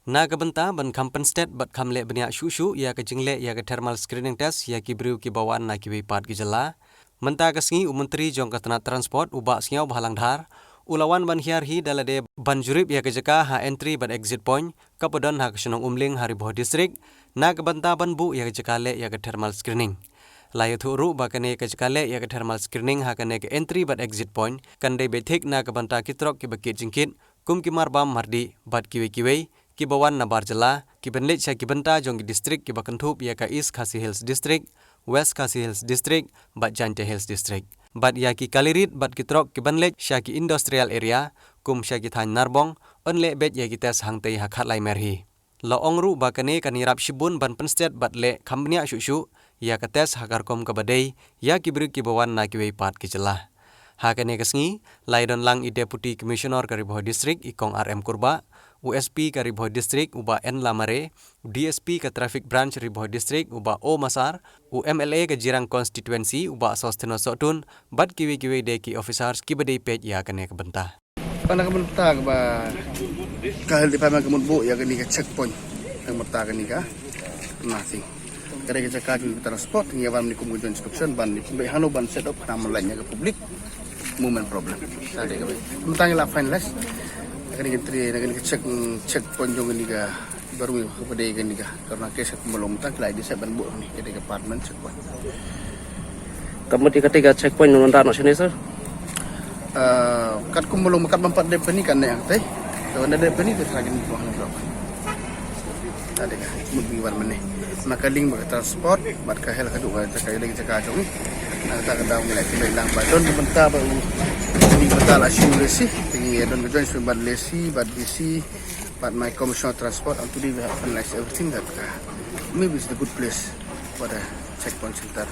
Naga benta ban compensate bat kamle benya shushu ya ke jingle ya ke thermal screening test ya ki briu ki bawaan na ki pat ki jala. Menta kasngi Menteri jong katana transport ubak sngau bahalang dhar. Ulawan ban hiar hi dalade ban jurip ya ke jaka ha entry ban exit point kapodon ha kesenong umling hari boh district. Naga benta ban bu ya ke jakale ya ke thermal screening. Layu thuru bakane ke jakale ya ke thermal screening ha kane ke entry bat exit point kande betik na ke benta kitrok ki bakit jingkit kum ki marbam mardi bat kiwe ki bawan na barjala ki benlit sya ki benta jong ki district ki bakentup ya ka East Khasi Hills district, West Khasi Hills district, bat Jante Hills district. Bat ya ki kalirit bat kitrok ki benlit sya ki industrial area kum sya ki than narbong onle bet ya ki tes hangtei hakhat lai merhi. Lo ongru bakane kanirap shibun ban penstet bat le kambnia shushu ya ka tes hakarkom ka badai ya ki brik ki bawan na ki pat ki celah. Hakane kasngi laidon lang i deputy commissioner Kariboh district ikong RM Kurba, USP Kariboh district uba N Lamare, DSP ke traffic branch Kariboh district uba O Masar, UMLA ke Jirang constituency uba Sosteno Sotun, bat kiwi de ki officers ki badai pej ya kane ke bentah. Pana ka bentah ba kahel di paman kemun ya kani ka checkpoint yang bentah kani ka nothing. Kare ka cakap transport ngiawan ni kumun instruction ban ni hanu ban set up nama lainnya ke publik. Movement problem. Tadi kami. Mentang la finalize. Akan kita check point jong ini ka baru kepada ini ka karena kes belum tak lagi saya ban bu ni ke department checkpoint. Kamu di ketiga checkpoint nung nanda sini sir? Kat kumulong makat mempat depan ni kan yang teh. Kalau ada depan ni kita lagi ni buang blok. Tadi ka mungkin wan meneh. Maka link bagi transport, mat ka hel kedua cakap lagi cakap jong ni. Tak ada mulai kita lang badon benta baru ini benta la lesi tinggi don join bad lesi bad bisi but my commissioner transport and today we have finalized everything that maybe it's the good place for the checkpoint center.